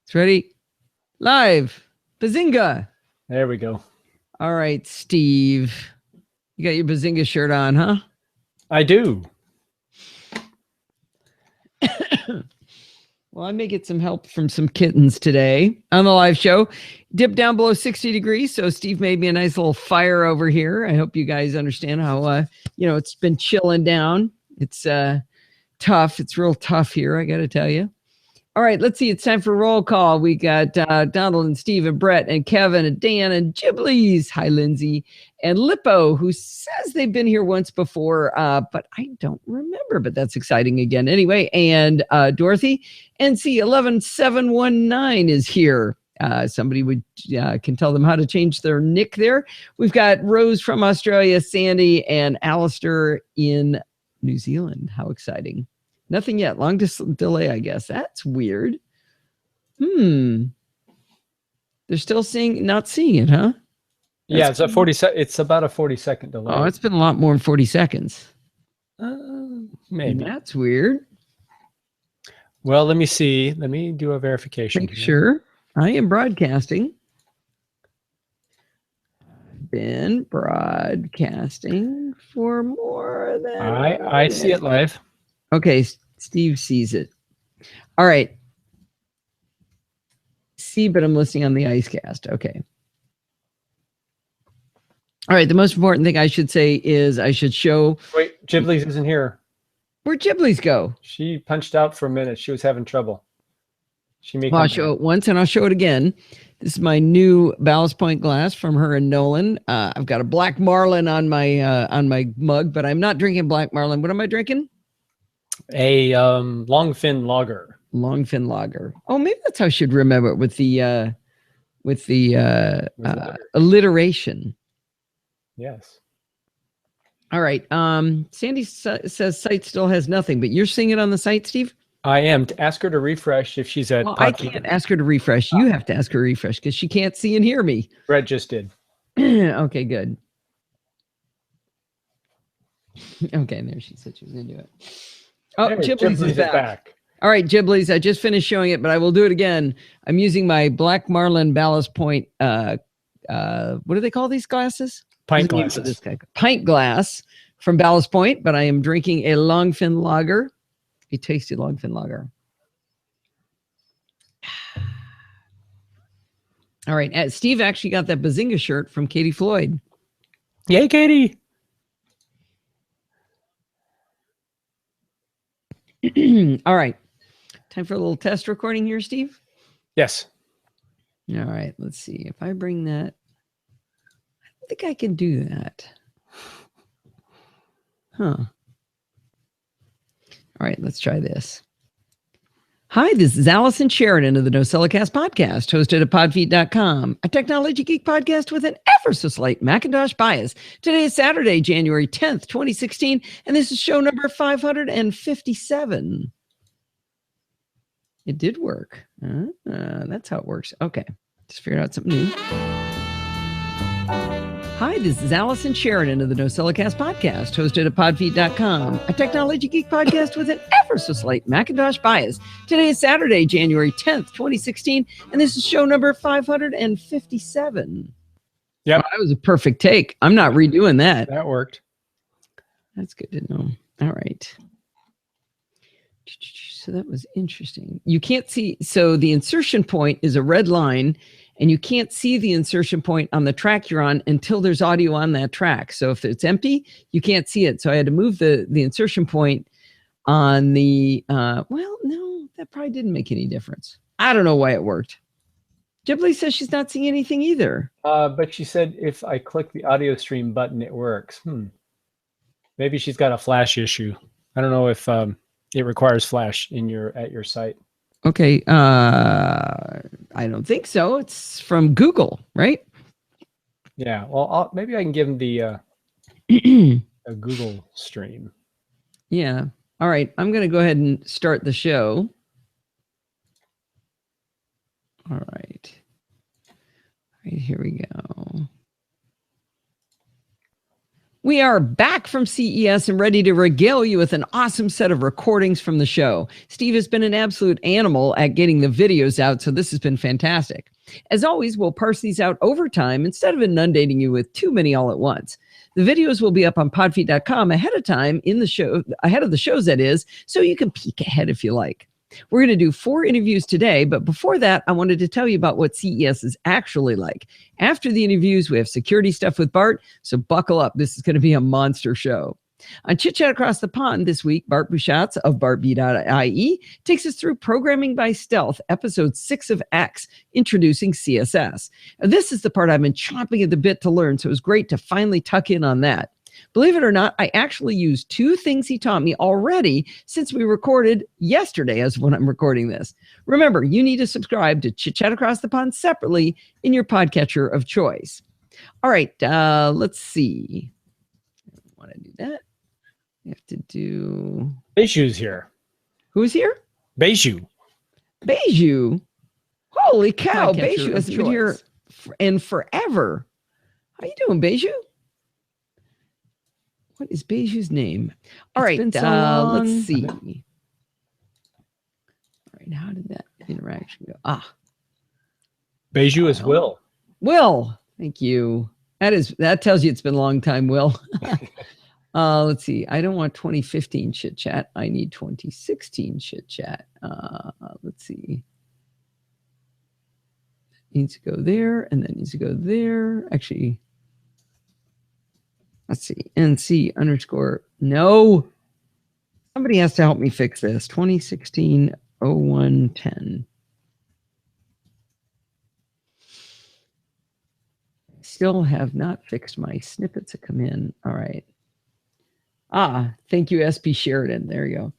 It's ready. Live. Bazinga. There we go. All right, Steve. You got your Bazinga shirt on, huh? I do. Well, I may get some help from some kittens today on the live show. Dip down below 60 degrees. So Steve made me a nice little fire over here. I hope you guys understand how, it's been chilling down. It's tough. It's real tough here, I got to tell you. All right, let's see. It's time for roll call. We got Donald and Steve and Brett and Kevin and Dan and Ghiblies. Hi, Lindsay. And Lippo, who says they've been here once before, but I don't remember, but that's exciting again. Anyway, and Dorothy, NC11719 is here. Somebody can tell them how to change their nick there. We've got Rose from Australia, Sandy, and Alistair in New Zealand. How exciting. Nothing yet. Long delay, I guess. That's weird. They're still not seeing it, huh? Yeah, it's about a 40-second delay. Oh, it's been a lot more than 40 seconds. Maybe. That's weird. Well, let me see. Let me do a verification. Make sure. I am broadcasting. Been broadcasting for more than I see it live. Okay, Steve sees it. All right. See, but I'm listening on the IceCast. Okay. All right. The most important thing I should say is I should show. Wait, Ghiblies isn't here. Where'd Ghiblies go? She punched out for a minute. She was having trouble. I'll show it once and I'll show it again. This is my new Ballast Point glass from her and Nolan. I've got a Black Marlin on my mug, but I'm not drinking Black Marlin. What am I drinking? A Longfin Lager. Longfin Lager. Oh, maybe that's how I should remember it with the alliteration. Yes. All right. Sandy says site still has nothing, but you're seeing it on the site, Steve? I am. To ask her to refresh if she's at. Well, I can't ask her to refresh. You have to ask her to refresh because she can't see and hear me. Brett just did. Okay, good. Okay, there she said she was going to do it. Oh, Ghiblies is back. All right, Ghiblies, I just finished showing it, but I will do it again. I'm using my Black Marlin Ballast Point. What do they call these glasses? Pint glasses. Pint glass from Ballast Point, but I am drinking a Longfin Lager, a tasty Longfin Lager. All right, Steve actually got that Bazinga shirt from Katie Floyd. Yay, Katie! All right. Time for a little test recording here, Steve? Yes. All right. Let's see. If I bring that, I don't think I can do that. Huh. All right. Let's try this. Hi, this is Allison Sheridan of the NosillaCast podcast, hosted at podfeet.com, a technology geek podcast with an ever so slight Macintosh bias. Today is Saturday, January 10th, 2016, and this is show number 557. It did work. That's how it works. Okay. Just figured out something new. Hi, this is Allison Sheridan of the NosillaCast podcast, hosted at podfeet.com, a technology geek podcast with an ever so slight Macintosh bias. Today is Saturday, January 10th, 2016, and this is show number 557. Yeah, well, that was a perfect take. I'm not redoing that. That worked. That's good to know. All right. So that was interesting. You can't see. So the insertion point is a red line, and you can't see the insertion point on the track you're on until there's audio on that track. So if it's empty, you can't see it. So I had to move the insertion point on the, well, no, that probably didn't make any difference. I don't know why it worked. Ghibli says she's not seeing anything either. But she said if I click the audio stream button, it works. Maybe she's got a flash issue. I don't know if it requires flash at your site. Okay, I don't think so. It's from Google, right? Yeah. Well, maybe I can give them the a Google stream. Yeah. All right. I'm going to go ahead and start the show. All right. All right. Here we go. We are back from CES and ready to regale you with an awesome set of recordings from the show. Steve has been an absolute animal at getting the videos out, so this has been fantastic. As always, we'll parse these out over time instead of inundating you with too many all at once. The videos will be up on podfeet.com ahead of time in the show, ahead of the shows that is, so you can peek ahead if you like. We're going to do 4 interviews today, but before that, I wanted to tell you about what CES is actually like. After the interviews, we have security stuff with Bart, so buckle up. This is going to be a monster show. On Chit Chat Across the Pond this week, Bart Buchatz of BartB.ie takes us through Programming by Stealth, episode 6 of X, introducing CSS. Now, this is the part I've been chomping at the bit to learn, so it was great to finally tuck in on that. Believe it or not, I actually used 2 things he taught me already since we recorded yesterday as when I'm recording this. Remember, you need to subscribe to Chit Chat Across the Pond separately in your podcatcher of choice. All right, let's see. I want to do that. We have to do... Beju's here. Who's here? Beju. Beju. Holy cow, Podcatcher Beju of has been here in forever. How you doing, Beju? What is Beju's name? All right, been so let's long. see. All right, how did that interaction go? Beju is Will. Will, thank you. That tells you it's been a long time, Will. Let's see. I don't want 2015 chit chat. I need 2016 chit chat. Let's see. Needs to go there, and then needs to go there. Actually, let's see. NC _ no. Somebody has to help me fix this. 2016 0110. Still have not fixed my snippets that come in. All right. Thank you, SP Sheridan. There you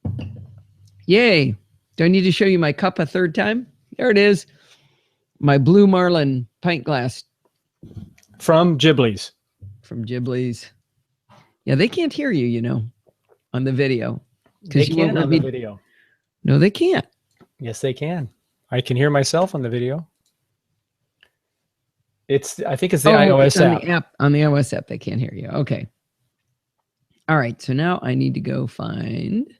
go. Yay. Do I need to show you my cup a third time? There it is. My Blue Marlin pint glass. From Ghibli's. From Ghibli's. Yeah, they can't hear you, on the video. They You won't can let on me- the video. No, they can't. Yes, they can. I can hear myself on the video. I think it's the iOS it's on app. the app. On the iOS app, they can't hear you. Okay. All right. So now I need to go find,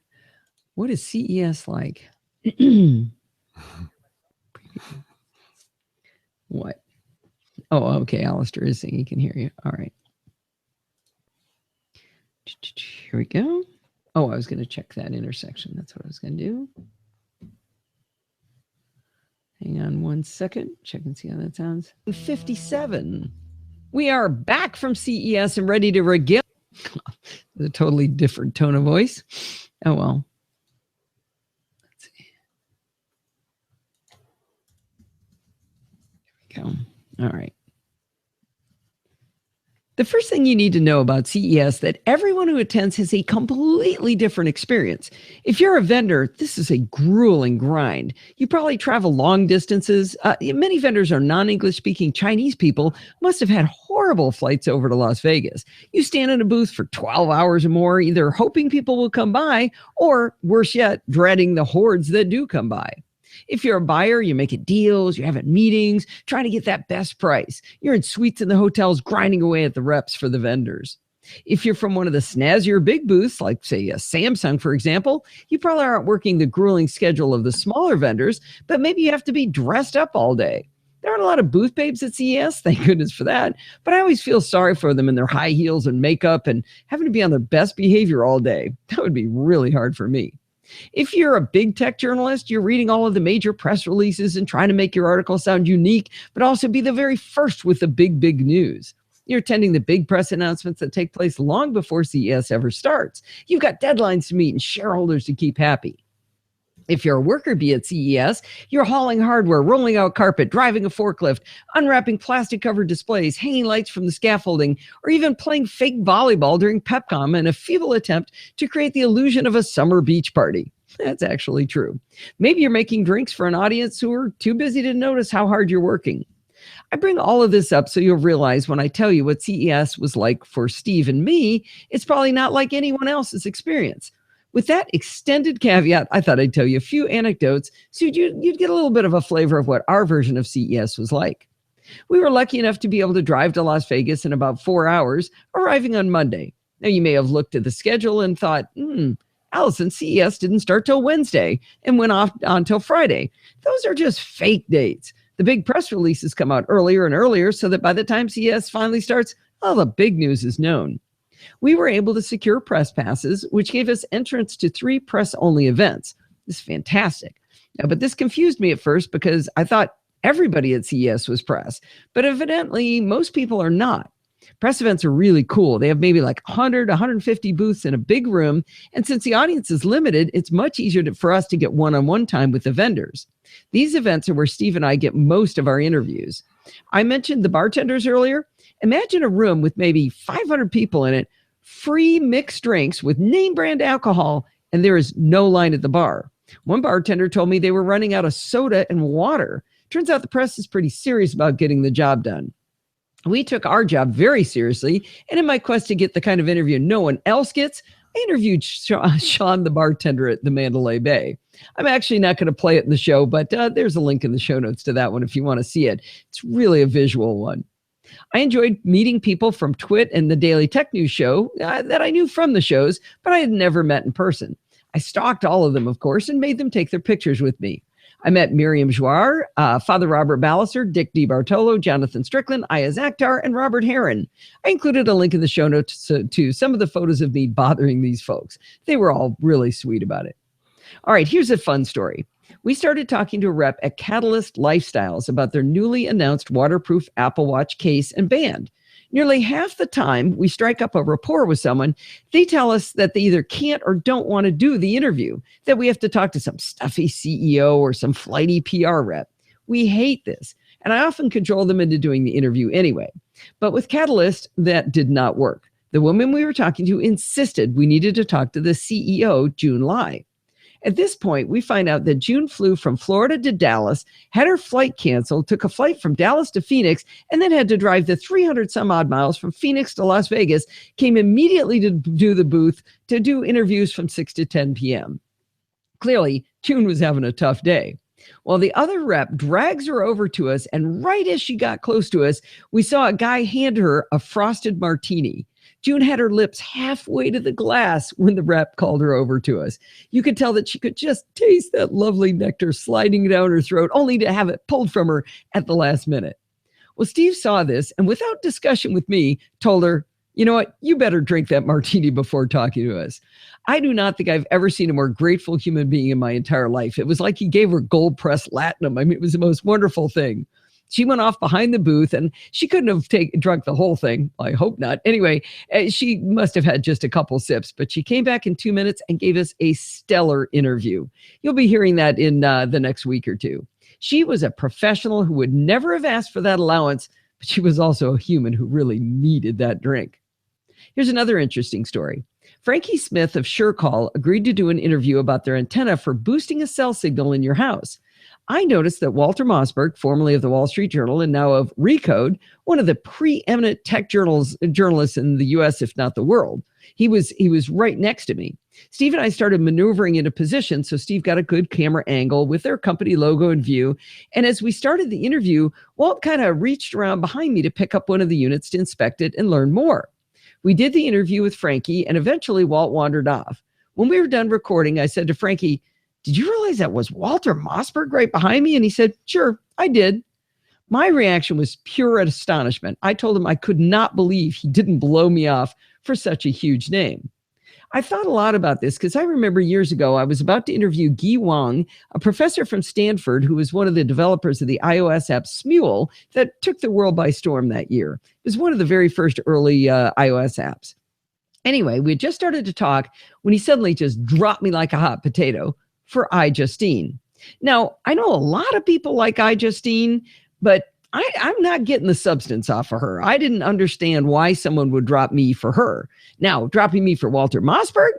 what is CES like? What? Oh, okay. Alistair is saying he can hear you. All right. Here we go. Oh, I was going to check that intersection. That's what I was going to do. Hang on 1 second. Check and see how that sounds. 57. We are back from CES and ready to regale. A totally different tone of voice. Oh, well. Let's see. There we go. All right. The first thing you need to know about CES that everyone who attends has a completely different experience. If you're a vendor, this is a grueling grind. You probably travel long distances. Many vendors are non-English speaking Chinese people, must have had horrible flights over to Las Vegas. You stand in a booth for 12 hours or more, either hoping people will come by or, worse yet, dreading the hordes that do come by. If you're a buyer, you're making deals, you're having meetings, trying to get that best price. You're in suites in the hotels, grinding away at the reps for the vendors. If you're from one of the snazzier big booths, like say a Samsung, for example, you probably aren't working the grueling schedule of the smaller vendors, but maybe you have to be dressed up all day. There aren't a lot of booth babes at CES, thank goodness for that, but I always feel sorry for them in their high heels and makeup and having to be on their best behavior all day. That would be really hard for me. If you're a big tech journalist, you're reading all of the major press releases and trying to make your article sound unique, but also be the very first with the big news. You're attending the big press announcements that take place long before CES ever starts. You've got deadlines to meet and shareholders to keep happy. If you're a worker bee at CES, you're hauling hardware, rolling out carpet, driving a forklift, unwrapping plastic-covered displays, hanging lights from the scaffolding, or even playing fake volleyball during PepCom in a feeble attempt to create the illusion of a summer beach party. That's actually true. Maybe you're making drinks for an audience who are too busy to notice how hard you're working. I bring all of this up so you'll realize when I tell you what CES was like for Steve and me, it's probably not like anyone else's experience. With that extended caveat, I thought I'd tell you a few anecdotes so you'd get a little bit of a flavor of what our version of CES was like. We were lucky enough to be able to drive to Las Vegas in about 4 hours, arriving on Monday. Now, you may have looked at the schedule and thought, Allison, CES didn't start till Wednesday and went off until Friday. Those are just fake dates. The big press releases come out earlier and earlier so that by the time CES finally starts, all the big news is known. We were able to secure press passes, which gave us entrance to 3 press-only events. This is fantastic. But this confused me at first because I thought everybody at CES was press, but evidently most people are not. Press events are really cool. They have maybe like 100, 150 booths in a big room. And since the audience is limited, it's much easier for us to get one-on-one time with the vendors. These events are where Steve and I get most of our interviews. I mentioned the bartenders earlier. Imagine a room with maybe 500 people in it, free mixed drinks with name brand alcohol, and there is no line at the bar. One bartender told me they were running out of soda and water. Turns out the press is pretty serious about getting the job done. We took our job very seriously, and in my quest to get the kind of interview no one else gets, I interviewed Sean, the bartender at the Mandalay Bay. I'm actually not going to play it in the show, but there's a link in the show notes to that one if you want to see it. It's really a visual one. I enjoyed meeting people from Twit and the Daily Tech News show that I knew from the shows, but I had never met in person. I stalked all of them, of course, and made them take their pictures with me. I met Miriam Jouar, Father Robert Ballister, Dick DiBartolo, Jonathan Strickland, Ayaz Akhtar, and Robert Heron. I included a link in the show notes to some of the photos of me bothering these folks. They were all really sweet about it. All right, here's a fun story. We started talking to a rep at Catalyst Lifestyles about their newly announced waterproof Apple Watch case and band. Nearly half the time we strike up a rapport with someone, they tell us that they either can't or don't want to do the interview, that we have to talk to some stuffy CEO or some flighty PR rep. We hate this, and I often cajole them into doing the interview anyway. But with Catalyst, that did not work. The woman we were talking to insisted we needed to talk to the CEO, June Lai. At this point, we find out that June flew from Florida to Dallas, had her flight canceled, took a flight from Dallas to Phoenix, and then had to drive the 300 some odd miles from Phoenix to Las Vegas, came immediately to do the booth to do interviews from 6 to 10 p.m. Clearly, June was having a tough day. Well, the other rep drags her over to us, and right as she got close to us, we saw a guy hand her a frosted martini. June had her lips halfway to the glass when the rep called her over to us. You could tell that she could just taste that lovely nectar sliding down her throat, only to have it pulled from her at the last minute. Well, Steve saw this and without discussion with me, told her, you know what, you better drink that martini before talking to us. I do not think I've ever seen a more grateful human being in my entire life. It was like he gave her gold-pressed latinum. I mean, it was the most wonderful thing. She went off behind the booth and she couldn't have drunk the whole thing. I hope not. Anyway, she must have had just a couple sips, but she came back in 2 minutes and gave us a stellar interview. You'll be hearing that in the next week or two. She was a professional who would never have asked for that allowance, but she was also a human who really needed that drink. Here's another interesting story. Frankie Smith of SureCall agreed to do an interview about their antenna for boosting a cell signal in your house. I noticed that Walter Mossberg, formerly of the Wall Street Journal and now of Recode, one of the preeminent tech journalists in the US, if not the world, he was right next to me. Steve and I started maneuvering into position, so Steve got a good camera angle with their company logo in view. And as we started the interview, Walt kind of reached around behind me to pick up one of the units to inspect it and learn more. We did the interview with Frankie, and eventually Walt wandered off. When we were done recording, I said to Frankie, "Did you realize that was Walter Mossberg right behind me?" And he said, "Sure, I did." My reaction was pure astonishment. I told him I could not believe he didn't blow me off for such a huge name. I thought a lot about this because I remember years ago, I was about to interview Guy Wang, a professor from Stanford who was one of the developers of the iOS app Smule that took the world by storm that year. It was one of the very first early iOS apps. Anyway, we had just started to talk when he suddenly just dropped me like a hot potato for iJustine. Now, I know a lot of people like iJustine, but I'm not getting the substance off of her. I didn't understand why someone would drop me for her. Now, dropping me for Walter Mossberg,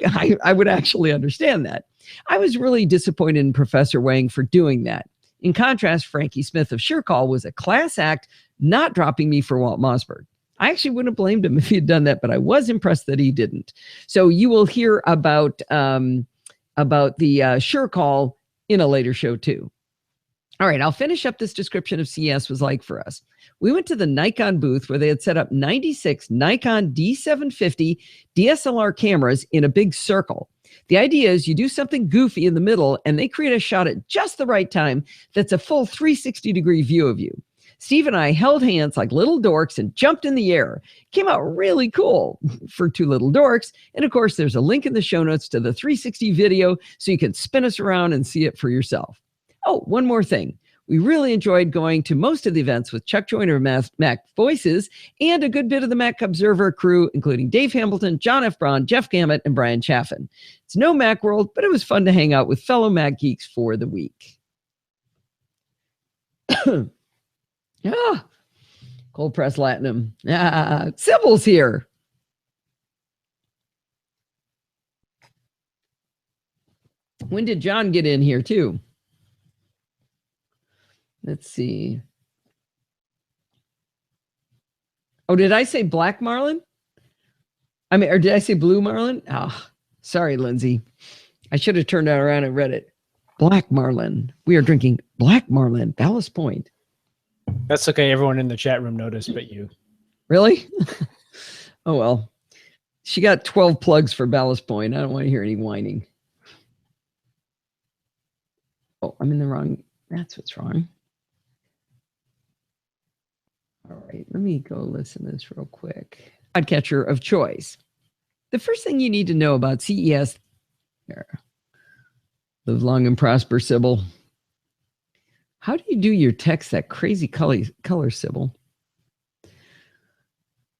I would actually understand that. I was really disappointed in Professor Wang for doing that. In contrast, Frankie Smith of SureCall was a class act, not dropping me for Walt Mossberg. I actually wouldn't have blamed him if he had done that, but I was impressed that he didn't. So you will hear about the SureCall in a later show too. All right, I'll finish up this description of CES was like for us. We went to the Nikon booth where they had set up 96 Nikon D750 DSLR cameras in a big circle. The idea is you do something goofy in the middle and they create a shot at just the right time that's a full 360-degree view of you. Steve and I held hands like little dorks and jumped in the air. Came out really cool for two little dorks. And of course, there's a link in the show notes to the 360 video so you can spin us around and see it for yourself. Oh, one more thing. We really enjoyed going to most of the events with Chuck Joyner of Mac Voices and a good bit of the Mac Observer crew, including Dave Hamilton, John F. Braun, Jeff Gamet, and Brian Chaffin. It's no Mac World, but it was fun to hang out with fellow Mac geeks for the week. Cold press latinum. Sybil's here. When did John get in here too? Let's see. Oh, did I say black marlin? I mean, or did I say blue marlin? Oh, sorry, Lindsay. I should have turned that around and read it. Black marlin. We are drinking black marlin, Ballast Point. That's okay. Everyone in the chat room noticed, but you. Really? Oh, well. She got 12 plugs for Ballast Point. I don't want to hear any whining. Oh, I'm in the wrong. That's what's wrong. All right, let me go listen to this real quick. Podcatcher of choice. The first thing you need to know about CES. There. Live long and prosper, Sybil. How do you do your text that crazy color, Sybil?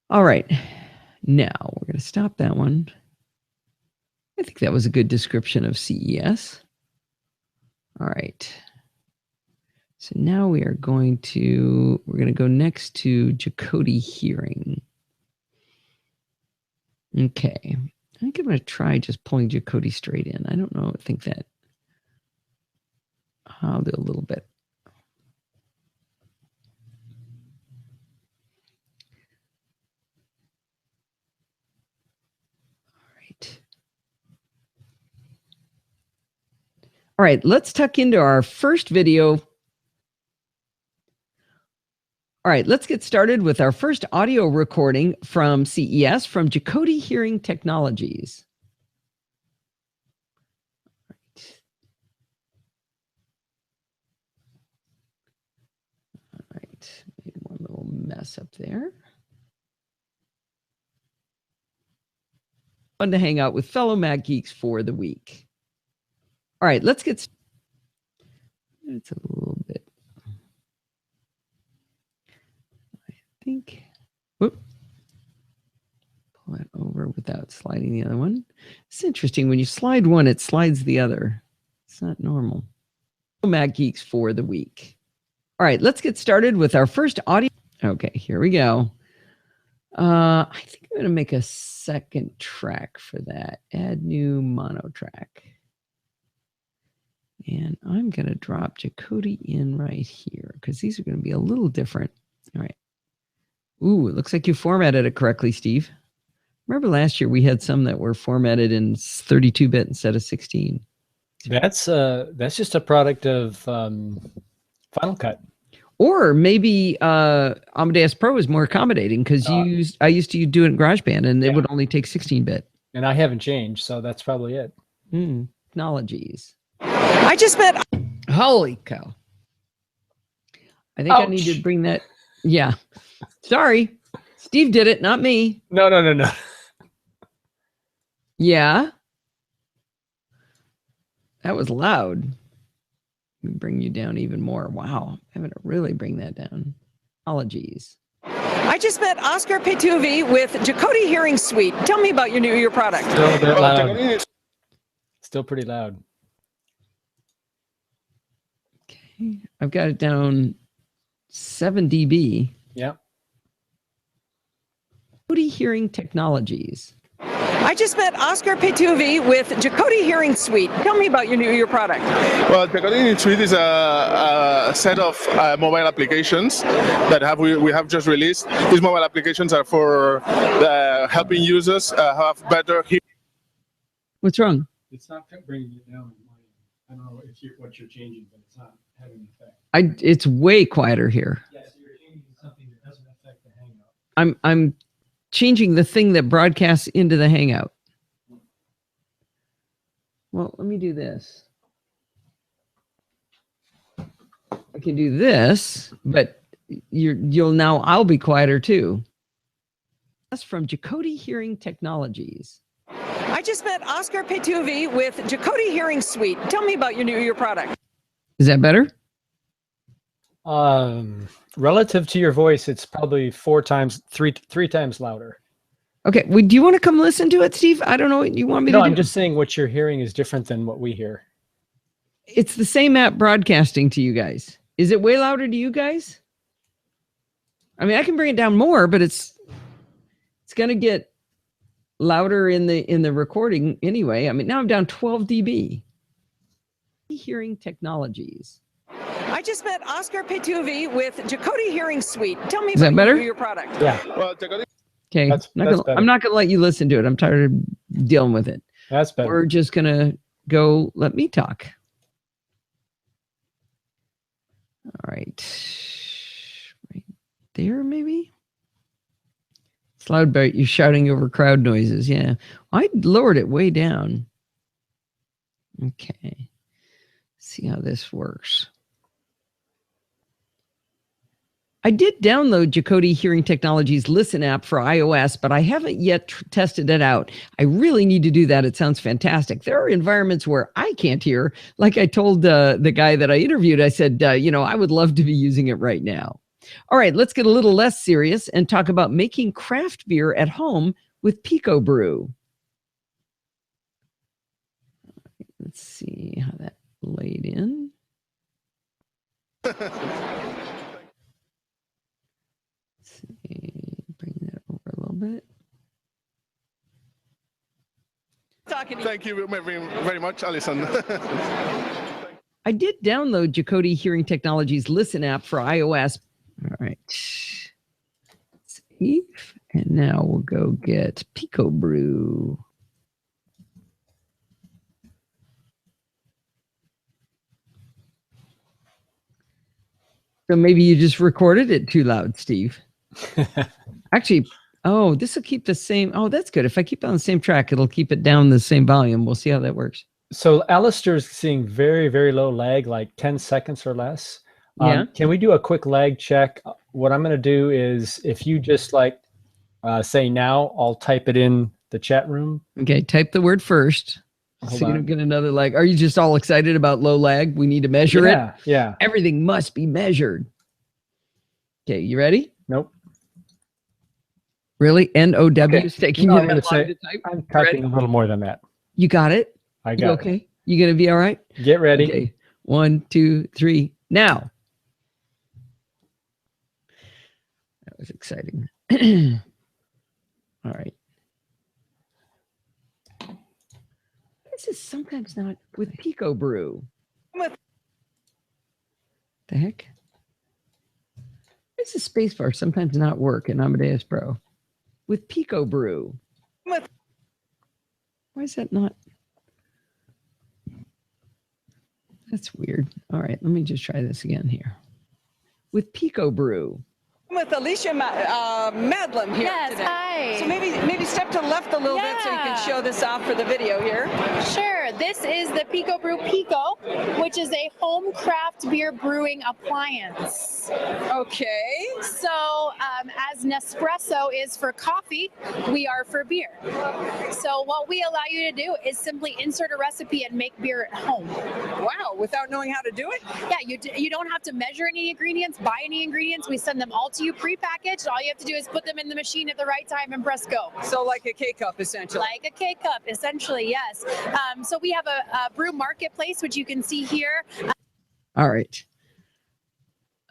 All right, now we're going to stop that one. I think that was a good description of CES. All right. So now we're going to go next to Jacody Hearing. Okay. I think I'm going to try just pulling Jacody straight in. I don't know. I think that I'll do a little bit. All right. All right. Let's tuck into our first video. All right, let's get started with our first audio recording from CES from Jacody Hearing Technologies. All right, made one little mess up there. Fun to hang out with fellow Mac geeks for the week. All right, let's get started. It's a little bit. Whoop. Pull that over without sliding the other one. It's interesting. When you slide one, it slides the other. It's not normal. Mac Geeks for the week. All right, let's get started with our first audio. Okay, here we go. I think I'm going to make a second track for that. Add new mono track. And I'm going to drop Jacody in right here because these are going to be a little different. All right. Ooh, it looks like you formatted it correctly, Steve. Remember last year we had some that were formatted in 32-bit instead of 16. That's just a product of Final Cut. Or maybe Amadeus Pro is more accommodating because I used to do it in GarageBand and it would only take 16-bit. And I haven't changed, so that's probably it. Technologies. I just met. Holy cow! I think I need to bring that. Yeah. Sorry. Steve did it, not me. No. Yeah. That was loud. Let me bring you down even more. Wow. I'm going to really bring that down. Apologies. I just met Oscar Petuvi with Jacody Hearing Suite. Tell me about your product. Still a bit loud. Still pretty loud. Okay. I've got it down 7 dB. Yeah. Jacody Hearing Technologies. I just met Oscar Petuvi with Jacody Hearing Suite. Tell me about your product. Well, Jacody Hearing Suite is a set of mobile applications that we have just released. These mobile applications are for helping users have better hearing. What's wrong? It's not bringing it down. I don't know what you're changing, but it's not having an effect. It's way quieter here. Yes, you're changing something that doesn't affect the Hangout. I'm changing the thing that broadcasts into the Hangout. Well, let me do this. I can do this, but I'll be quieter too. That's from Jacody Hearing Technologies. I just met Oscar Petuvi with Jacody Hearing Suite. Tell me about your product. Is that better? Relative to your voice, it's probably three times louder. Okay. Well, do you want to come listen to it, Steve? I don't know what you want me to do. No, I'm just saying what you're hearing is different than what we hear. It's the same app broadcasting to you guys. Is it way louder to you guys? I mean, I can bring it down more, but it's going to get louder in the recording anyway. I mean, now I'm down 12 dB. Hearing Technologies. I just met Oscar Petuvi with Jacody Hearing Suite. Tell me Is that about better? your product. Yeah. Well, Jacody, Okay. That's better. I'm not going to let you listen to it. I'm tired of dealing with it. That's better. We're just going to go let me talk. All right. Right there, maybe? It's loud, but you're shouting over crowd noises. Yeah. I lowered it way down. Okay. See how this works. I did download Jacody Hearing Technologies Listen app for iOS, but I haven't yet tested it out. I really need to do that. It sounds fantastic. There are environments where I can't hear. Like I told the guy that I interviewed, I said, I would love to be using it right now. All right, let's get a little less serious and talk about making craft beer at home with Pico Brew. Let's see how that laid in. Bring that over a little bit. thank you very much, Alison. I did download Jacody Hearing Technologies Listen app for iOS. All right. Save. And now we'll go get Pico Brew. So maybe you just recorded it too loud, Steve. Actually, this will keep the same. Oh, that's good. If I keep it on the same track, it'll keep it down the same volume. We'll see how that works. So Alistair's seeing very, very low lag, like 10 seconds or less. Yeah. Can we do a quick lag check? What I'm going to do is if you just say now, I'll type it in the chat room. Okay, type the word first. Hold so you on. don't get another lag. Are you just all excited about low lag? We need to measure it. Yeah. Everything must be measured. Okay, you ready? Nope. Really? NOW Okay. is taking No, you I'm that gonna long say- to type? I'm typing Ready? a little more than that. You got it? I You got okay? You gonna be all right? it. Get ready. Okay. 1, 2, 3. Now. That was exciting. All right. This is sometimes not with Pico Brew. The heck? Why does the spacebar sometimes not work in Amadeus Pro? With Pico Brew. Why is that not? That's weird. All right, let me just try this again here. With Pico Brew. With Alicia Madlam here Yes, today. hi. So maybe step to the left a little bit so you can show this off for the video here. Sure. This is the Pico Brew Pico, which is a home craft beer brewing appliance. Okay. So as Nespresso is for coffee, we are for beer. So what we allow you to do is simply insert a recipe and make beer at home. Wow, without knowing how to do it? Yeah, you don't have to measure any ingredients, buy any ingredients. We send them all to you prepackaged. All you have to do is put them in the machine at the right time and press go. So like a K-cup, essentially. Like a K-cup, essentially, yes. So we have a brew marketplace, which you can see here. All right.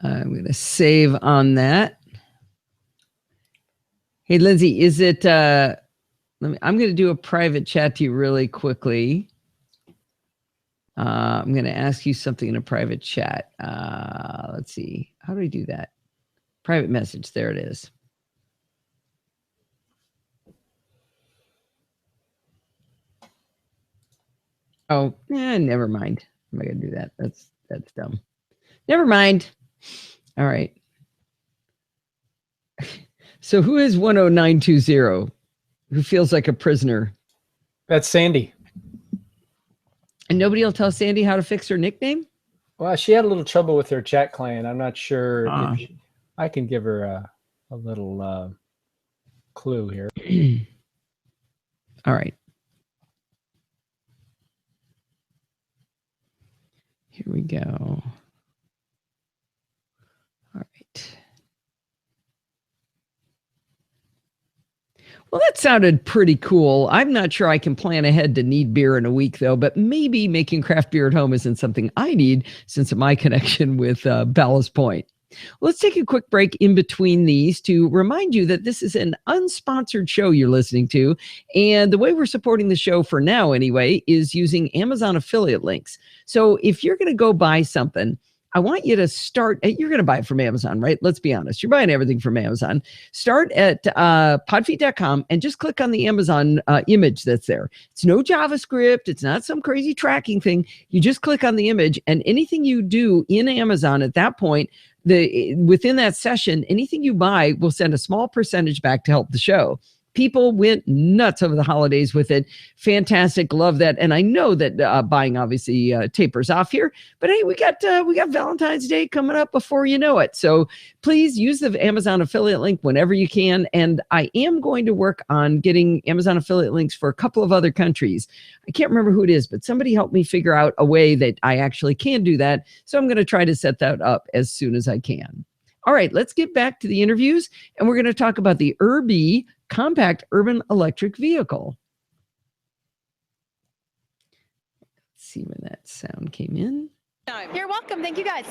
I'm going to save on that. Hey, Lindsay, is it, I'm going to do a private chat to you really quickly. I'm going to ask you something in a private chat. Let's see. How do I do that? Private message. There it is. Oh, never mind. am I going to do that? That's dumb. Never mind. All right. So who is 10920? Who feels like a prisoner? That's Sandy. And nobody will tell Sandy how to fix her nickname? Well, she had a little trouble with her chat client. I'm not sure Ah. if I can give her a little clue here. All right. Here we go. All right. Well, that sounded pretty cool. I'm not sure I can plan ahead to need beer in a week, though, but maybe making craft beer at home isn't something I need since of my connection with Ballast Point. Let's take a quick break in between these to remind you that this is an unsponsored show you're listening to. And the way we're supporting the show for now, anyway, is using Amazon affiliate links. So if you're going to go buy something, I want you to start, you're going to buy it from Amazon, right? Let's be honest. You're buying everything from Amazon. Start at podfeet.com and just click on the Amazon image that's there. It's no JavaScript. It's not some crazy tracking thing. You just click on the image, and anything you do in Amazon at that point, within that session, anything you buy will send a small percentage back to help the show. People went nuts over the holidays with it. Fantastic. Love that. And I know that buying obviously tapers off here, but hey, we got Valentine's Day coming up before you know it. So please use the Amazon affiliate link whenever you can. And I am going to work on getting Amazon affiliate links for a couple of other countries. I can't remember who it is, but somebody helped me figure out a way that I actually can do that. So I'm going to try to set that up as soon as I can. All right, let's get back to the interviews, and we're going to talk about the Urbi compact urban electric vehicle. Let's see when that sound came in. You're welcome. Thank you, guys.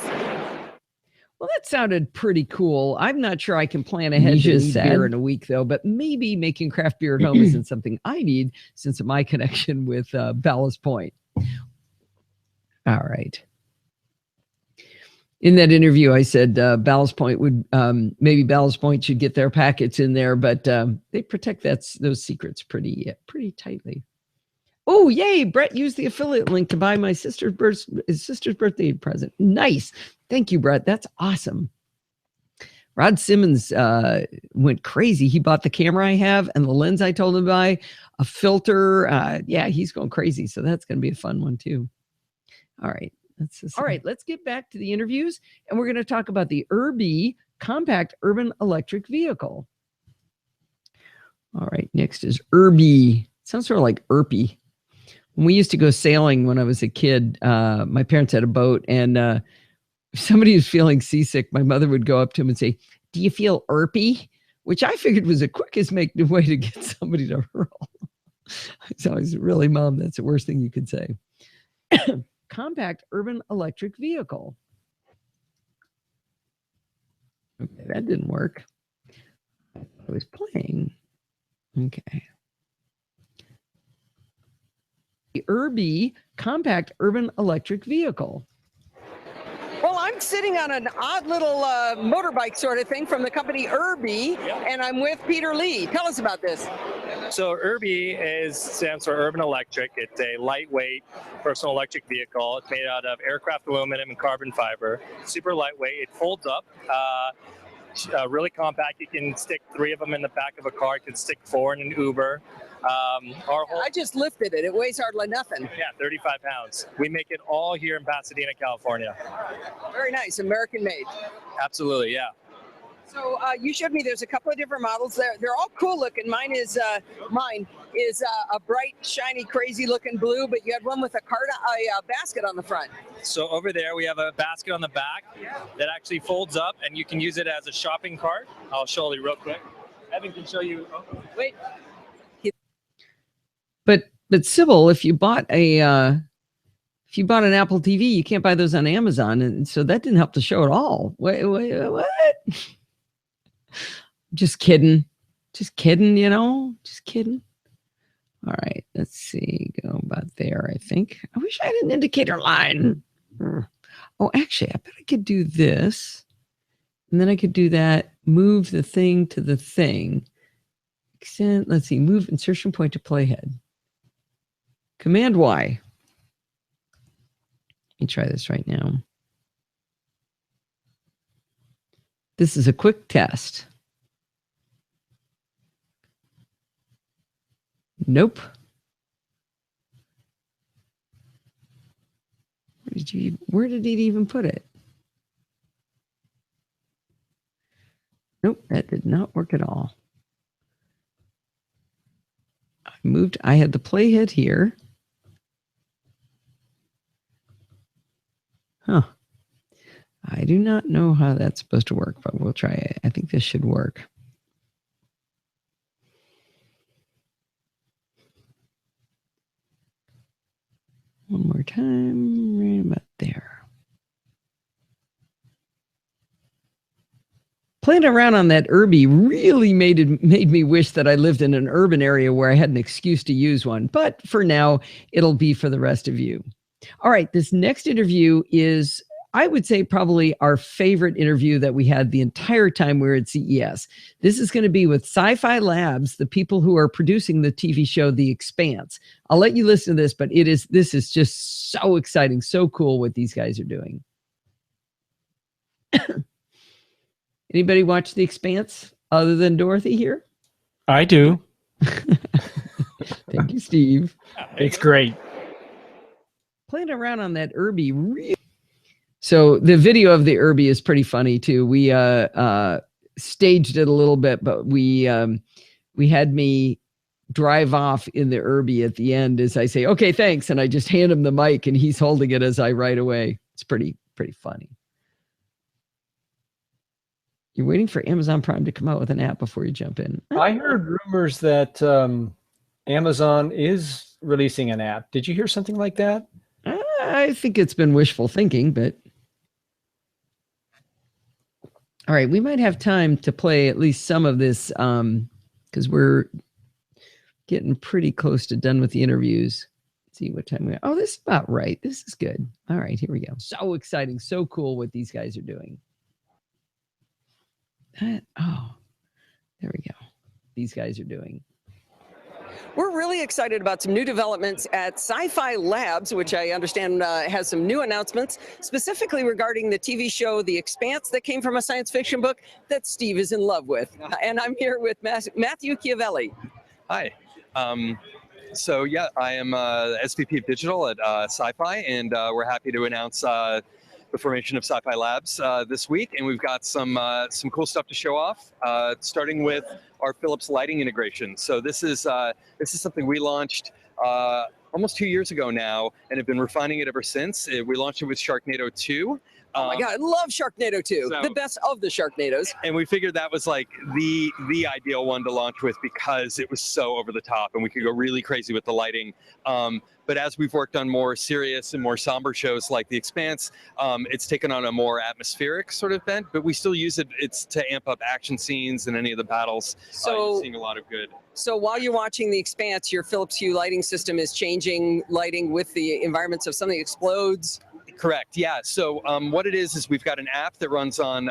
Well, that sounded pretty cool. I'm not sure I can plan ahead to need beer in a week, though, but maybe making craft beer at home isn't something I need since of my connection with Ballast Point. All right. In that interview, I said Ballast Point would maybe Ballast Point should get their packets in there, but they protect those secrets pretty tightly. Oh, yay! Brett used the affiliate link to buy my his sister's birthday present. Nice, thank you, Brett. That's awesome. Rod Simmons went crazy. He bought the camera I have and the lens I told him to buy, a filter. Yeah, he's going crazy. So that's going to be a fun one too. All right. All right, let's get back to the interviews, and we're going to talk about the Urbi compact urban electric vehicle. All right, next is Urbi. Sounds sort of like Irpy. When we used to go sailing when I was a kid, my parents had a boat, and if somebody was feeling seasick, my mother would go up to him and say, "Do you feel Irpy?" Which I figured was the quickest way to get somebody to hurl. It's always, really, Mom, that's the worst thing you could say. Compact urban electric vehicle. Okay, that didn't work. I was playing. Okay. The Urbi compact urban electric vehicle. Well, I'm sitting on an odd little motorbike sort of thing from the company Urbi, and I'm with Peter Lee. Tell us about this. So Urbi stands for Urban Electric. It's a lightweight personal electric vehicle. It's made out of aircraft aluminum and carbon fiber. Super lightweight. It folds up. Really compact. You can stick 3 of them in the back of a car. You can stick 4 in an Uber. I just lifted it. It weighs hardly nothing. Yeah, 35 pounds. We make it all here in Pasadena, California. Very nice. American made. Absolutely, yeah. So you showed me there's a couple of different models there. They're all cool looking. Mine is a bright, shiny, crazy looking blue, but you had one with a basket on the front. So over there we have a basket on the back that actually folds up, and you can use it as a shopping cart. I'll show you real quick. Evan can show you. Oh. Wait. But Sybil, if you bought an Apple TV, you can't buy those on Amazon, and so that didn't help the show at all. Wait, what? Just kidding. Just kidding, Just kidding. All right, let's see. Go about there, I think. I wish I had an indicator line. Oh, actually, I bet I could do this. And then I could do that. Move the thing to the thing. Extend, let's see. Move insertion point to playhead. Command Y. me try this right now. This is a quick test. Nope. Where did he even put it? Nope, that did not work at all. I had the play hit here. Huh. I do not know how that's supposed to work, but we'll try it. I think this should work. One more time, right about there. Playing around on that Irby really made me wish that I lived in an urban area where I had an excuse to use one. But for now, it'll be for the rest of you. All right, this next interview is, I would say, probably our favorite interview that we had the entire time we were at CES. This is going to be with Sci-Fi Labs, the people who are producing the TV show The Expanse. I'll let you listen to this, but this is just so exciting, so cool what these guys are doing. Anybody watch The Expanse other than Dorothy here? I do. Thank you, Steve. It's great. Playing around on that Irby. So the video of the Irby is pretty funny too. We staged it a little bit, but we had me drive off in the Irby at the end as I say, okay, thanks. And I just hand him the mic and he's holding it as I ride away. It's pretty funny. You're waiting for Amazon Prime to come out with an app before you jump in. I heard rumors that Amazon is releasing an app. Did you hear something like that? I think it's been wishful thinking, but all right, we might have time to play at least some of this because we're getting pretty close to done with the interviews. Let's see what time we are. Oh, this is about right. This is good. All right, here we go. So exciting, so cool what these guys are doing. There we go. These guys are doing. We're really excited about some new developments at Sci-Fi Labs, which I understand has some new announcements, specifically regarding the TV show The Expanse that came from a science fiction book that Steve is in love with. And I'm here with Matthew Chiavelli. Hi. So yeah, I am SVP of Digital at Sci-Fi, and we're happy to announce the formation of Sci-Fi Labs this week, and we've got some cool stuff to show off. Starting with our Philips lighting integration. So this is something we launched almost 2 years ago now, and have been refining it ever since. We launched it with Sharknado 2. Oh my God, I love Sharknado 2, the best of the Sharknados. And we figured that was like the ideal one to launch with because it was so over the top and we could go really crazy with the lighting. But as we've worked on more serious and more somber shows like The Expanse, it's taken on a more atmospheric sort of bent, but we still use it. It's to amp up action scenes and any of the battles. So you're seeing a lot of good. So while you're watching The Expanse, your Philips Hue lighting system is changing lighting with the environment, so if something explodes. Correct. Yeah. So what it is we've got an app that runs on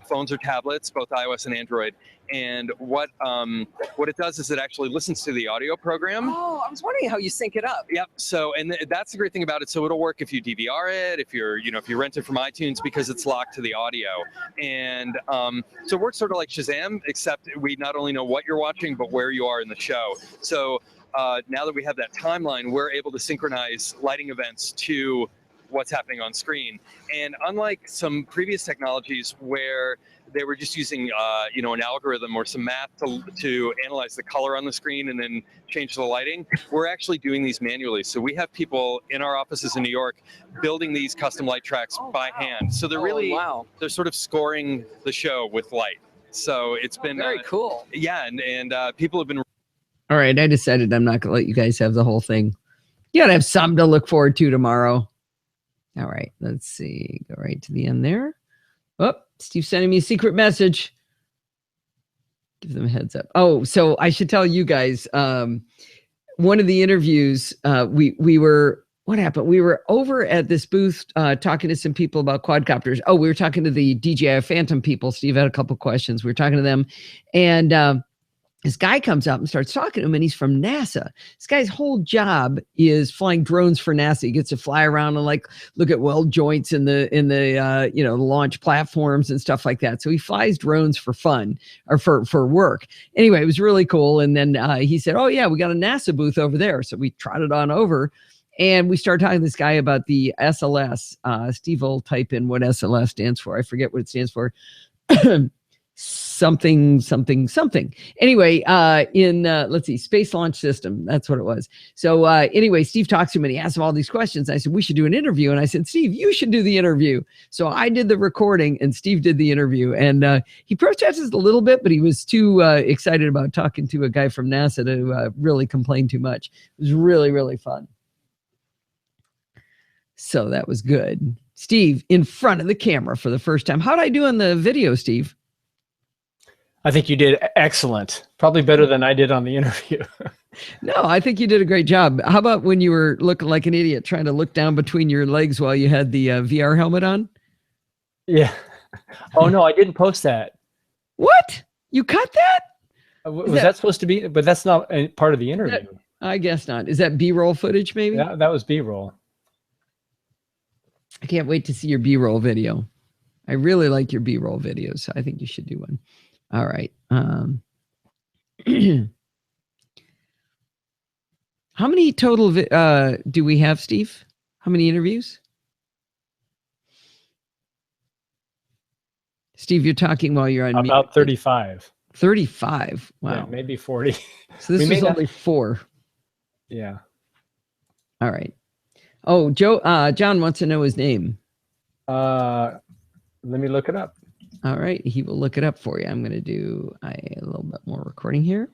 phones or tablets, both iOS and Android. And what it does is it actually listens to the audio program. Oh, I was wondering how you sync it up. Yep. So, and that's the great thing about it. So it'll work if you DVR it, if you rent it from iTunes, because it's locked to the audio. And so it works sort of like Shazam, except we not only know what you're watching, but where you are in the show. So now that we have that timeline, we're able to synchronize lighting events to what's happening on screen. And unlike some previous technologies where they were just using an algorithm or some math to analyze the color on the screen and then change the lighting, we're actually doing these manually. So we have people in our offices in New York building these custom light tracks by hand. So they're they're sort of scoring the show with light. So it's been very cool. Yeah, and people have been. All right, I decided I'm not going to let you guys have the whole thing. You got to have something to look forward to tomorrow. All right, let's see. Go right to the end there. Oh, Steve's sending me a secret message. Give them a heads up. Oh, so I should tell you guys, one of the interviews, we were, what happened? We were over at this booth talking to some people about quadcopters. Oh, we were talking to the DJI Phantom people. Steve had a couple questions. We were talking to them. And this guy comes up and starts talking to him, and he's from NASA. This guy's whole job is flying drones for NASA. He gets to fly around and like look at weld joints in the you know, the launch platforms and stuff like that. So he flies drones for fun or for work. Anyway, it was really cool. And then he said, "Oh yeah, we got a NASA booth over there." So we trotted on over. And we started talking to this guy about the SLS. Steve will type in what SLS stands for. I forget what it stands for. Something. Anyway, let's see, Space Launch System. That's what it was. So anyway, Steve talks to him and he asked him all these questions. I said, we should do an interview. And I said, Steve, you should do the interview. So I did the recording and Steve did the interview. And he protested a little bit, but he was too excited about talking to a guy from NASA to really complain too much. It was really, really fun. So that was good. Steve, in front of the camera for the first time. How'd I do on the video, Steve? I think you did excellent. Probably better than I did on the interview. No, I think you did a great job. How about when you were looking like an idiot trying to look down between your legs while you had the VR helmet on? Yeah. Oh, no, I didn't post that. What? You cut that? Was that supposed to be? But that's not part of the interview. I guess not. Is that B-roll footage maybe? That was B-roll. I can't wait to see your B-roll video. I really like your B-roll videos. So I think you should do one. All right. How many total do we have, Steve? How many interviews? Steve, you're talking while you're on mute. About 35. 35. Wow. Yeah, maybe 40. So this was only 4. Yeah. All right. Oh, John wants to know his name. Let me look it up. All right. He will look it up for you. I'm going to do a little bit more recording here.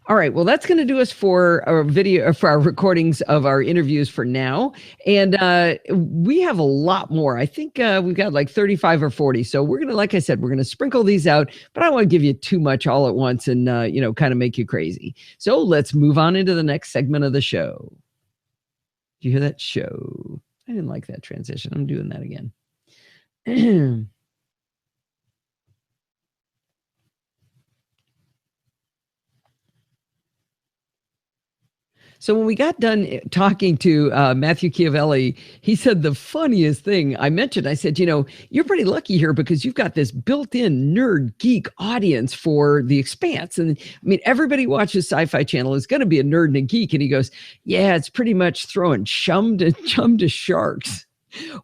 All right. Well, that's going to do us for our video, for our recordings of our interviews for now. And we have a lot more. I think we've got like 35 or 40. So we're going to, like I said, we're going to sprinkle these out, but I don't want to give you too much all at once and, you know, kind of make you crazy. So let's move on into the next segment of the show. Do you hear that? Show. I didn't like that transition. I'm doing that again. So when we got done talking to Matthew Chiavelli, he said the funniest thing I mentioned. I said, you know, you're pretty lucky here because you've got this built-in nerd geek audience for The Expanse. And I mean, everybody watches Sci-Fi Channel is going to be a nerd and a geek. And he goes, yeah, it's pretty much throwing chum to sharks.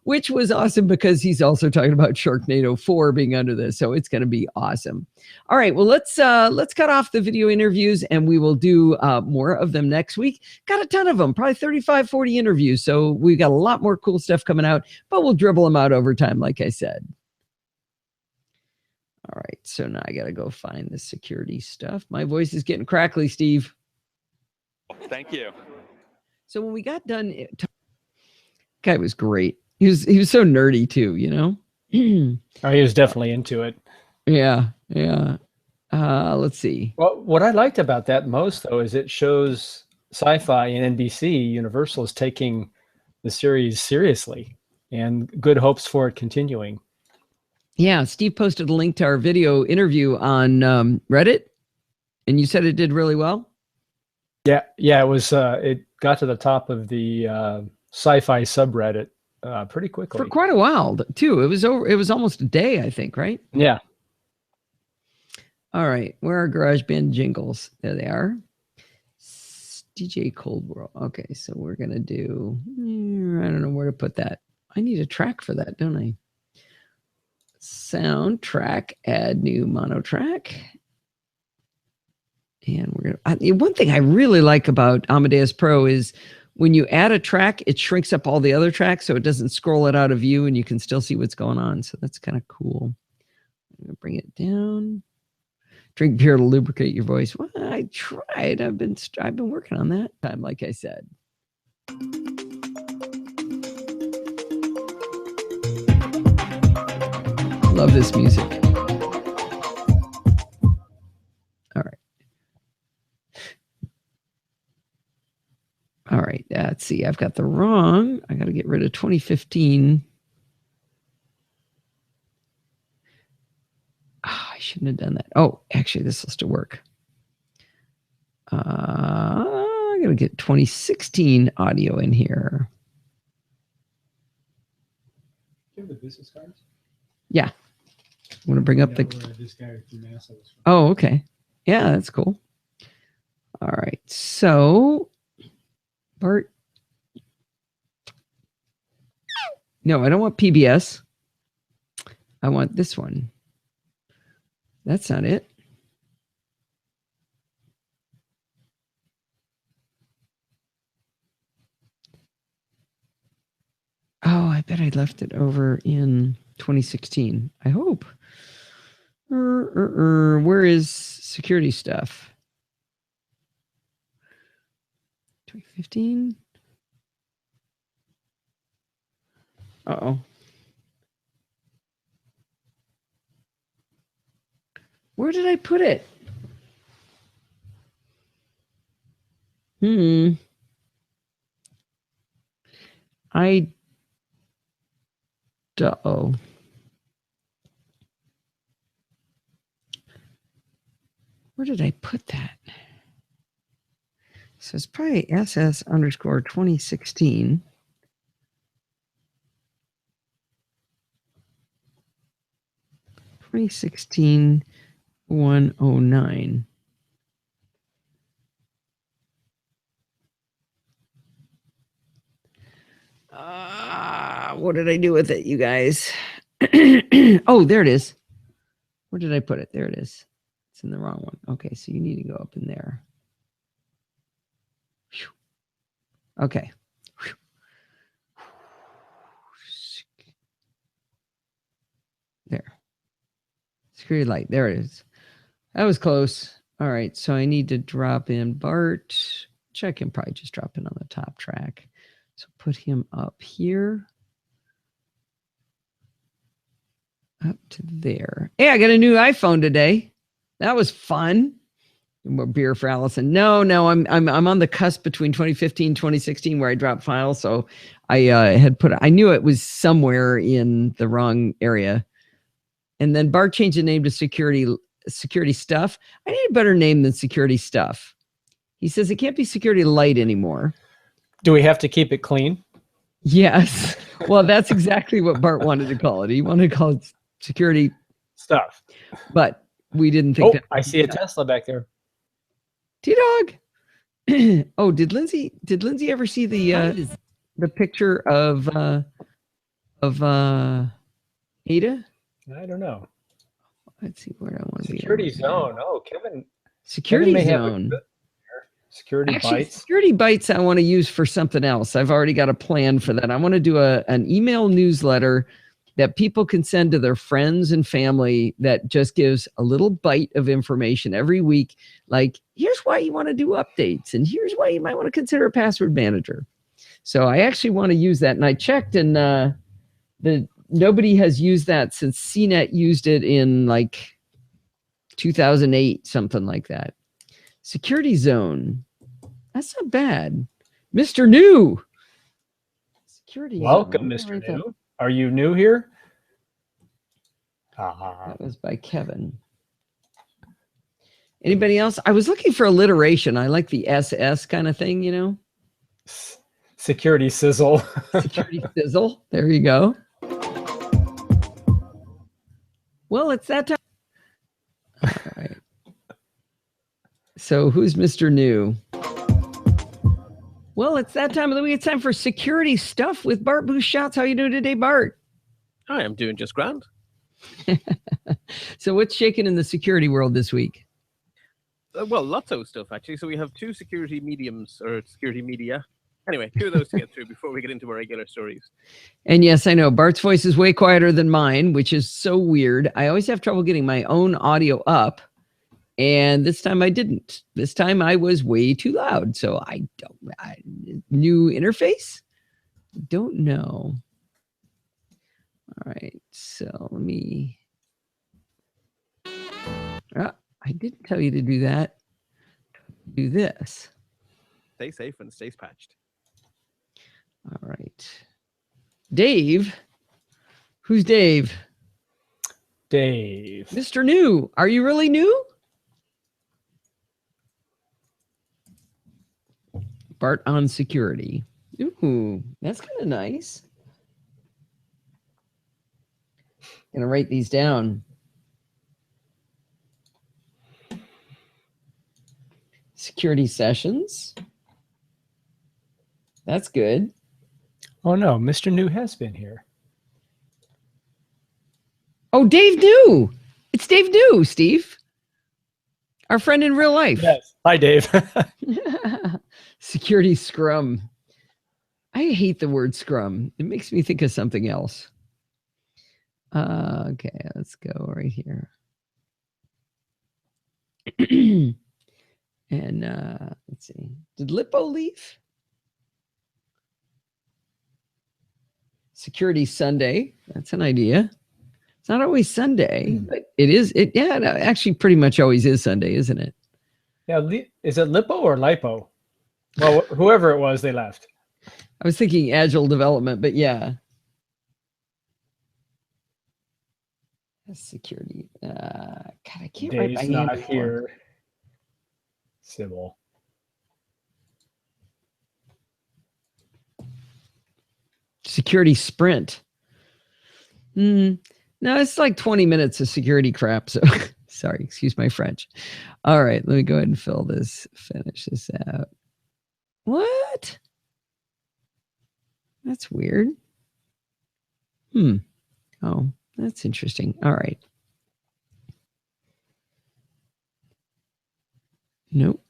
Which was awesome because he's also talking about Sharknado 4 being under this. So it's going to be awesome. All right. Well, let's cut off the video interviews and we will do more of them next week. Got a ton of them, probably 35, 40 interviews. So we've got a lot more cool stuff coming out, but we'll dribble them out over time, like I said. All right. So now I got to go find the security stuff. My voice is getting crackly, Steve. Thank you. So when we got done, guy was great. He was so nerdy too, you know. Oh, he was definitely into it. Yeah. Let's see. Well, what I liked about that most, though, is it shows Sci-Fi and NBC Universal is taking the series seriously, and good hopes for it continuing. Yeah, Steve posted a link to our video interview on Reddit, and you said it did really well. Yeah, it was. It got to the top of the Sci-Fi subreddit pretty quickly for quite a while too. It was almost a day, I think, right? Yeah. All right, where are GarageBand jingles? There they are. DJ Cold World. Okay, so we're gonna do. I don't know where to put that. I need a track for that, don't I? Soundtrack. Add new mono track. And we're gonna. One thing I really like about Amadeus Pro is, when you add a track, it shrinks up all the other tracks so it doesn't scroll it out of view and you can still see what's going on. So that's kind of cool. I'm going to bring it down. Drink beer to lubricate your voice. Well, I tried. I've been working on that time, like I said. Love this music. All right. All right, let's see. I've got the wrong. I got to get rid of 2015. shouldn't have done that. Oh, actually, this will still work. I'm going to get 2016 audio in here. Do you have the business cards? Yeah. I'm going to bring up the... This guy from NASA was from. Oh, okay. Yeah, that's cool. All right. So, Bart. No, I don't want PBS. I want this one. That's not it. Oh, I bet I left it over in 2016. I hope. Where is security stuff? 2015. Uh-oh. Where did I put it? Uh-oh. Where did I put that? So it's probably SS_2016. (2016) 109. What did I do with it, you guys? Oh, there it is. Where did I put it? There it is. It's in the wrong one. Okay, so you need to go up in there. Okay. There. Security light. There it is. That was close. All right, so I need to drop in Bart. Which I can probably just drop in on the top track. So put him up here. Up to there. Hey, I got a new iPhone today. That was fun. More beer for Allison. No, I'm on the cusp between 2015, 2016 where I dropped files. So I had I knew it was somewhere in the wrong area. And then Bart changed the name to security stuff. I need a better name than security stuff. He says it can't be security light anymore. Do we have to keep it clean? Yes. Well, that's exactly what Bart wanted to call it. He wanted to call it security stuff. But we didn't think that. I see a Tesla back there. T-Dog. Oh, did Lindsay ever see the picture of Ada? I don't know. Let's see where I want to be. Security zone. Oh, Kevin. Security Kevin zone. Security Actually, bytes. Security bytes I want to use for something else. I've already got a plan for that. I want to do an email newsletter that people can send to their friends and family that just gives a little bite of information every week. Like, here's why you want to do updates, and here's why you might want to consider a password manager. So I actually want to use that. And I checked, and nobody has used that since CNET used it in like 2008, something like that. Security zone. That's not bad. Mr. New. Security Welcome, zone. Mr. New. Are you new here? That was by Kevin. Anybody else? I was looking for alliteration. I like the SS kind of thing, you know? Security sizzle. Security sizzle. There you go. Well, it's that time. All right. So who's Mr. New? Well, it's that time of the week. It's time for security stuff with Bart Busschots. How you doing today, Bart? I am doing just grand. So what's shaking in the security world this week? Well, lots of stuff, actually. So we have two security mediums, or security media. Anyway, two of those to get through before we get into our regular stories. And yes, I know Bart's voice is way quieter than mine, which is so weird. I always have trouble getting my own audio up. And this time I didn't. This time I was way too loud. So new interface? Don't know. All right. So let me. I didn't tell you to do that. Do this. Stay safe and stay patched. All right. Dave. Who's Dave? Dave. Mr. New, are you really new? Bart on security. Ooh, that's kind of nice. Gonna write these down. Security sessions. That's good. Oh no, Mr. New has been here. Oh, Dave New. It's Dave New, Steve. Our friend in real life. Yes. Hi, Dave. Security scrum. I hate the word scrum. It makes me think of something else. Okay, let's go right here. And let's see. Did Lippo leave? Security Sunday. That's an idea. It's not always Sunday, but it is. Yeah, it actually pretty much always is Sunday, isn't it? Yeah, is it Lippo or Lipo? Well, whoever it was, they left. I was thinking agile development, but yeah. Security. God, I can't write my Dave's name not before. here. Sybil. Security sprint. No, it's like 20 minutes of security crap. So sorry, excuse my French. All right, let me go ahead and finish this out. What? That's weird. Oh, that's interesting. All right. Nope.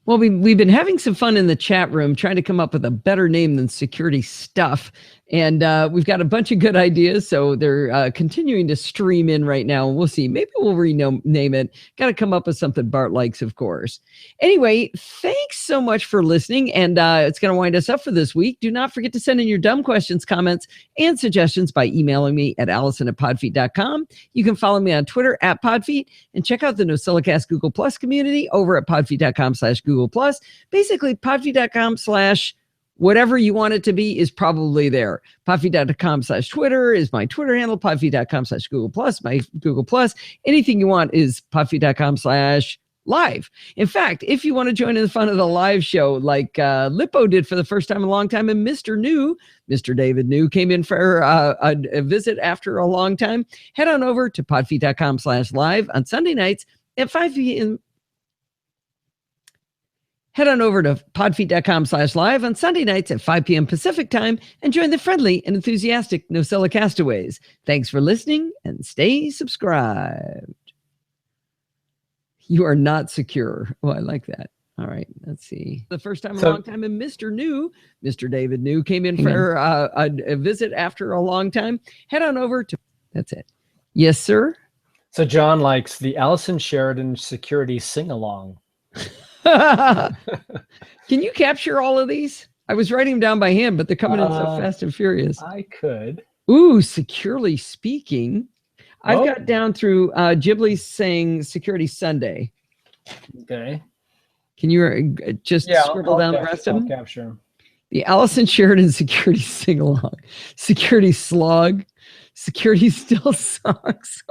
Well, we've been having some fun in the chat room trying to come up with a better name than security stuff. And we've got a bunch of good ideas. So they're continuing to stream in right now. We'll see. Maybe we'll rename it. Got to come up with something Bart likes, of course. Anyway, thanks so much for listening. And it's going to wind us up for this week. Do not forget to send in your dumb questions, comments, and suggestions by emailing me at allison@podfeet.com. You can follow me on Twitter @podfeet and check out the NosillaCast Google Plus community over at podfeet.com/Google Plus. Basically, podfeet.com/ whatever you want it to be is probably there. Podfeet.com/Twitter is my Twitter handle. Podfeet.com/Google Plus, my Google Plus. Anything you want is podfeet.com/live. In fact, if you want to join in the fun of the live show, like Lippo did for the first time in a long time, and Mr. David New came in for a visit after a long time, head on over to podfeet.com/live on Sunday nights at 5 p.m. Head on over to podfeet.com/live on Sunday nights at 5 p.m. Pacific time and join the friendly and enthusiastic Nosilla castaways. Thanks for listening and stay subscribed. You are not secure. Oh, I like that. All right, let's see. The first time in a long time, and Mr. David New came in for a visit after a long time. Head on over to, that's it. Yes, sir? So John likes the Allison Sheridan Security Sing-Along. Can you capture all of these? I was writing them down by hand, but they're coming in so fast and furious. I could. Ooh, securely speaking. I've got down through Ghibli saying Security Sunday. Okay. Can you just scribble down the rest of them? I'll capture them. The Allison Sheridan Security Sing-Along. Security Slog. Security Still Sucks.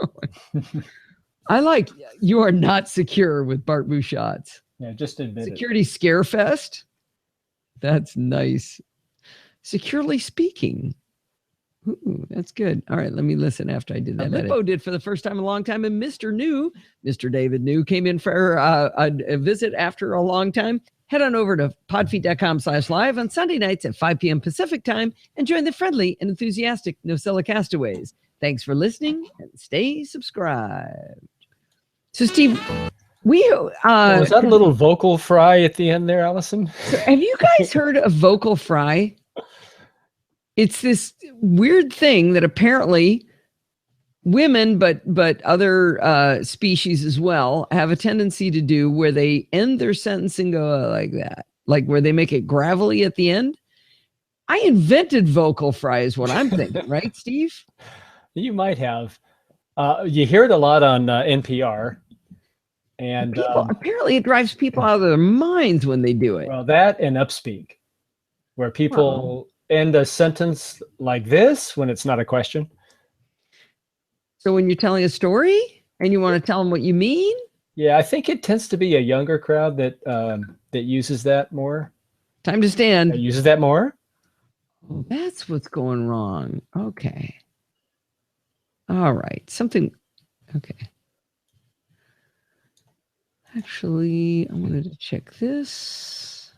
I like You Are Not Secure with Bart Bouchot's. Yeah, just admit Security Scarefest. That's nice. Securely Speaking. Ooh, that's good. All right, let me listen after I did that. Lippo did for the first time in a long time, and Mr. David New came in for a visit after a long time. Head on over to podfeet.com/live on Sunday nights at 5 p.m. Pacific time and join the friendly and enthusiastic Nosilla castaways. Thanks for listening and stay subscribed. So, Steve, was that a little vocal fry at the end there, Allison? So have you guys heard of vocal fry? It's this weird thing that apparently women, but other species as well, have a tendency to do, where they end their sentence and go like that, like where they make it gravelly at the end. I invented vocal fry is what I'm thinking, right, Steve? You might have. You hear it a lot on NPR. And apparently it drives people out of their minds when they do it. Well, that and upspeak, where people end a sentence like this when it's not a question. So when you're telling a story and you want to tell them what you mean? Yeah, I think it tends to be a younger crowd that uses that more. Time to stand. Uses that more. Oh, that's what's going wrong. Okay. All right. Something. Okay. Actually, I wanted to check this.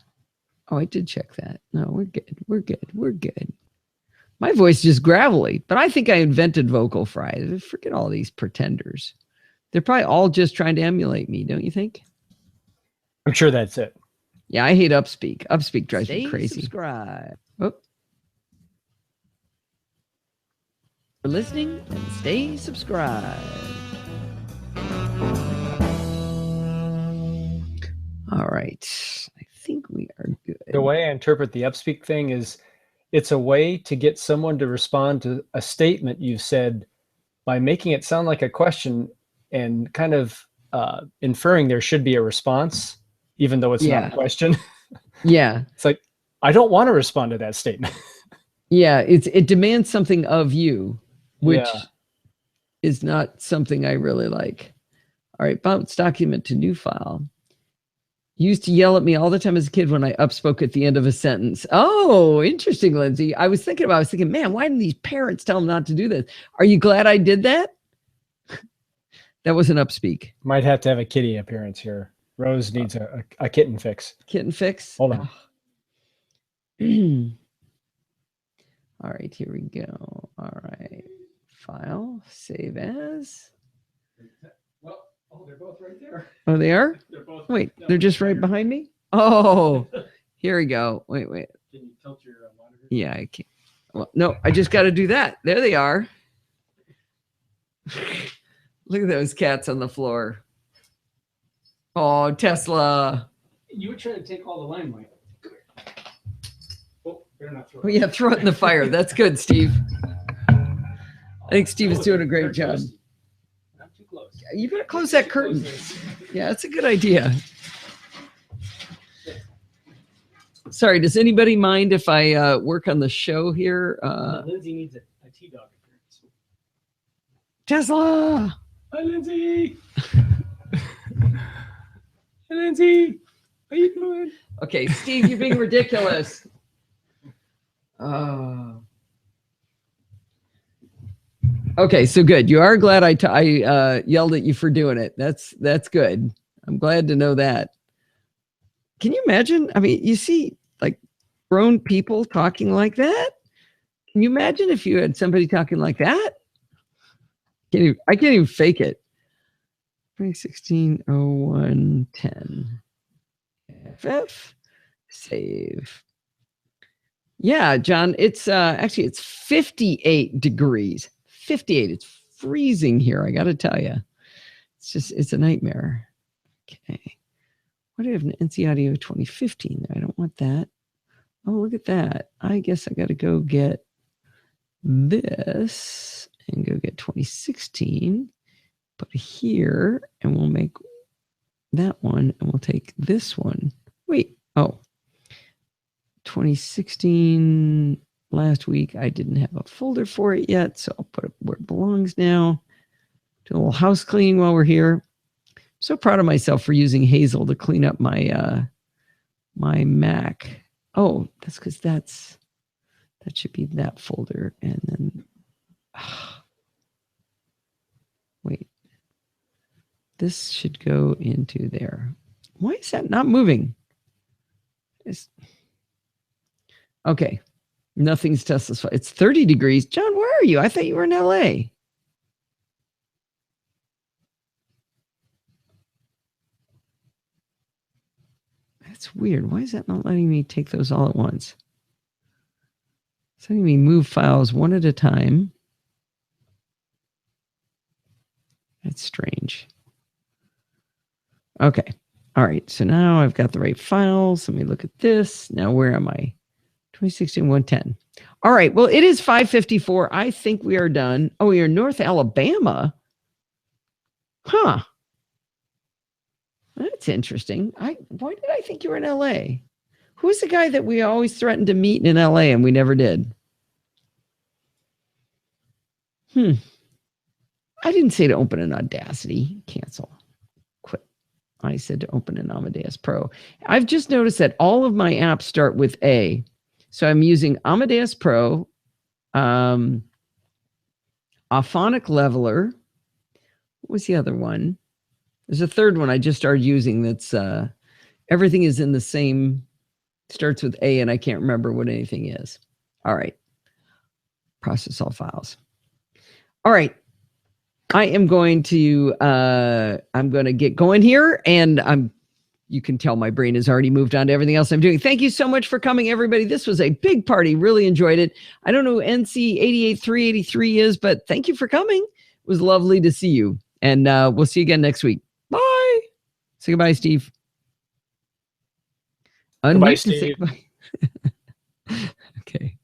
Oh, I did check that. No, we're good. We're good. We're good. My voice is just gravelly, but I think I invented vocal fry. Forget all these pretenders. They're probably all just trying to emulate me, don't you think? I'm sure that's it. Yeah, I hate Upspeak. Upspeak drives me crazy. Subscribe. Oh. For listening and stay subscribed. All right. I think we are good. The way I interpret the Upspeak thing is it's a way to get someone to respond to a statement you've said by making it sound like a question and kind of inferring there should be a response, even though it's not a question. Yeah. It's like, I don't want to respond to that statement. Yeah, it demands something of you, which is not something I really like. All right, bounce document to new file. Used to yell at me all the time as a kid when I upspoke at the end of a sentence. Oh, interesting, Lindsay. I was thinking, man, why didn't these parents tell them not to do this? Are you glad I did that? That was an Upspeak. Might have to have a kitty appearance here. Rose needs a kitten fix. Kitten fix? Hold on. All right, here we go. All right. File, save as. Well, they're both right there. Oh, they are? They're both. Wait, they're just right behind me? Oh, here we go. Wait. Can you tilt your monitor? Yeah, I can't. Well, no, I just got to do that. There they are. Look at those cats on the floor. Oh, Tesla. You were trying to take all the limelight. Oh, better not throw it. Oh, yeah, throw it in the fire. That's good, Steve. I think Steve is doing a great job. Not too close. You better close that curtain. Yeah, that's a good idea. Sorry, does anybody mind if I work on the show here? Lindsay needs a T-Dog appearance. Tesla! Hi, Lindsay! Hey, Lindsay! How you doing? Okay, Steve, you're being ridiculous. Okay, so good. You are glad I yelled at you for doing it. That's good. I'm glad to know that. Can you imagine? I mean, you see like grown people talking like that. Can you imagine if you had somebody talking like that? I can't even fake it. 2016-01-10. FF. Save. Yeah, John, it's actually it's 58 degrees. 58. It's freezing here, I got to tell you. It's a nightmare. Okay. What do I have an NC Audio 2015? I don't want that. Oh, look at that. I guess I got to go get this and go get 2016. Put it here, and we'll make that one, and we'll take this one. Wait, 2016 last week, I didn't have a folder for it yet, so I'll put it where it belongs now. Do a little house cleaning while we're here. I'm so proud of myself for using Hazel to clean up my my Mac. Oh, that's because that should be that folder, and then wait. This should go into there. Why is that not moving? Okay. Nothing's Tesla's fault. It's 30 degrees. John, where are you? I thought you were in LA. That's weird. Why is that not letting me take those all at once? It's letting me move files one at a time. That's strange. Okay. All right. So now I've got the right files. Let me look at this. Now, where am I? 2016-110. All right. Well, it is 5:54. I think we are done. Oh, you're in North Alabama. Huh. That's interesting. Why did I think you were in LA? Who's the guy that we always threatened to meet in LA and we never did? I I didn't say to open an Audacity. Cancel. Quit. I said to open an Amadeus Pro. I've just noticed that all of my apps start with A. So I'm using Amadeus Pro, Aphonic Leveler. What was the other one? There's a third one I just started using that's everything is in the same, starts with A, and I can't remember what anything is. All right. Process all files. All right. I am going to get going here, and you can tell my brain has already moved on to everything else I'm doing. Thank you so much for coming, everybody. This was a big party. Really enjoyed it. I don't know who NC 88383 is, but thank you for coming. It was lovely to see you. And we'll see you again next week. Bye. Say goodbye, Steve. Goodbye, Unmute to say Steve. goodbye. Okay.